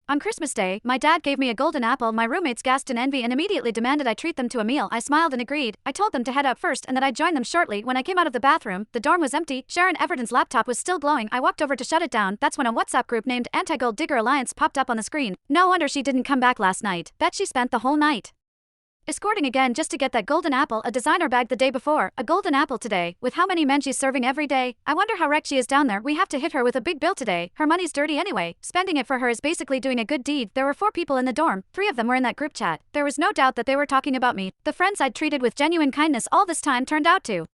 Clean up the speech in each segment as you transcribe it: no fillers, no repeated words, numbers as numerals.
On Christmas Day, my dad gave me a golden apple. My roommates gasped in envy and immediately demanded I treat them to a meal. I smiled and agreed. I told them to head out first and that I'd join them shortly. When I came out of the bathroom, the dorm was empty. Sharon Everton's laptop was still glowing. I walked over to shut it down. That's when a WhatsApp group named Anti-Gold Digger Alliance popped up on the screen. No wonder she didn't come back last night. Bet she spent the whole night escorting again just to get that golden apple. A designer bag the day before, a golden apple today. With how many men she's serving every day, I wonder how wrecked she is down there. We have to hit her with a big bill today. Her money's dirty anyway. Spending it for her is basically doing a good deed. There were 4 people in the dorm. 3 of them were in that group chat. There was no doubt that they were talking about me. The friends I'd treated with genuine kindness all this time turned out to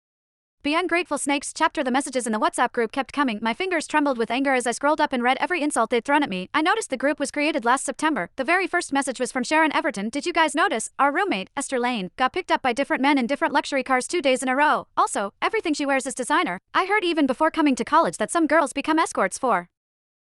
be ungrateful snakes. Chapter. The messages in the WhatsApp group kept coming. My fingers trembled with anger as I scrolled up and read every insult they'd thrown at me. I noticed the group was created last September. The very first message was from Sharon Everton. Did you guys notice? Our roommate, Esther Lane, got picked up by different men in different luxury cars 2 days in a row. Also, everything she wears is designer. I heard even before coming to college that some girls become escorts for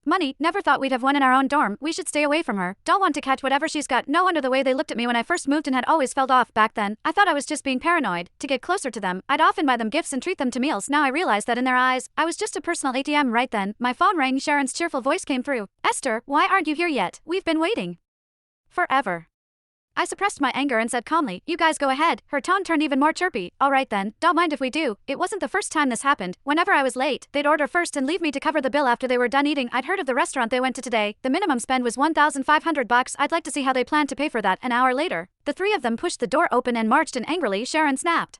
money. Never thought we'd have one in our own dorm. We should stay away from her. Don't want to catch whatever she's got. No wonder the way they looked at me when I first moved and had always felt off back then. I thought I was just being paranoid. To get closer to them, I'd often buy them gifts and treat them to meals. Now I realize that in their eyes, I was just a personal ATM. Right then, my phone rang. Sharon's cheerful voice came through. Esther, why aren't you here yet? We've been waiting forever. I suppressed my anger and said calmly, you guys go ahead. Her tone turned even more chirpy. Alright then, don't mind if we do. It wasn't the first time this happened. Whenever I was late, they'd order first and leave me to cover the bill after they were done eating. I'd heard of the restaurant they went to today. The minimum spend was $1,500. I'd like to see how they plan to pay for that. An hour later, the 3 of them pushed the door open and marched in angrily. Sharon snapped.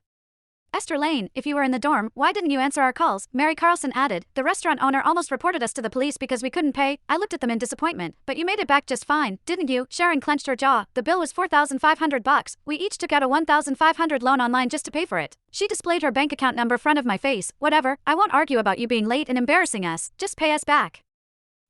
Esther Lane, if you were in the dorm, why didn't you answer our calls? Mary Carlson added. The restaurant owner almost reported us to the police because we couldn't pay. I looked at them in disappointment. But you made it back just fine, didn't you? Sharon clenched her jaw. The bill was $4,500. We each took out a $1,500 loan online just to pay for it. She displayed her bank account number front of my face. Whatever, I won't argue about you being late and embarrassing us. Just pay us back.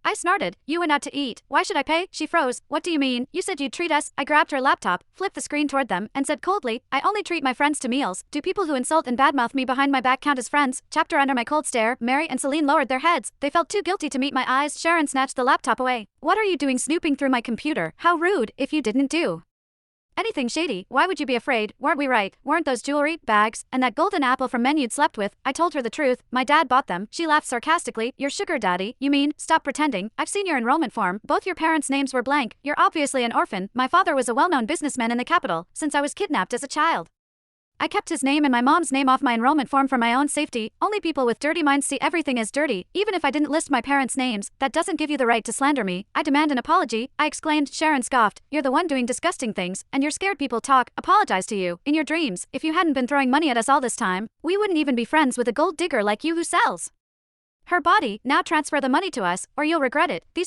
I snorted. You went out to eat. Why should I pay? She froze. What do you mean? You said you'd treat us. I grabbed her laptop, flipped the screen toward them, and said coldly, I only treat my friends to meals. Do people who insult and badmouth me behind my back count as friends? Chapter. Under my cold stare, Mary and Celine lowered their heads. They felt too guilty to meet my eyes. Sharon snatched the laptop away. What are you doing snooping through my computer? How rude. If you didn't do anything shady, why would you be afraid? Weren't we right? Weren't those jewelry, bags, and that golden apple from men you'd slept with? I told her the truth. My dad bought them. She laughed sarcastically. Your sugar daddy? You mean? Stop pretending. I've seen your enrollment form. Both your parents' names were blank. You're obviously an orphan. My father was a well-known businessman in the capital since I was kidnapped as a child. I kept his name and my mom's name off my enrollment form for my own safety. Only people with dirty minds see everything as dirty. Even if I didn't list my parents' names, that doesn't give you the right to slander me. I demand an apology. I exclaimed. Sharon scoffed. You're the one doing disgusting things, and you're scared people talk. Apologize to you. In your dreams, if you hadn't been throwing money at us all this time, we wouldn't even be friends with a gold digger like you who sells her body. Now transfer the money to us, or you'll regret it. These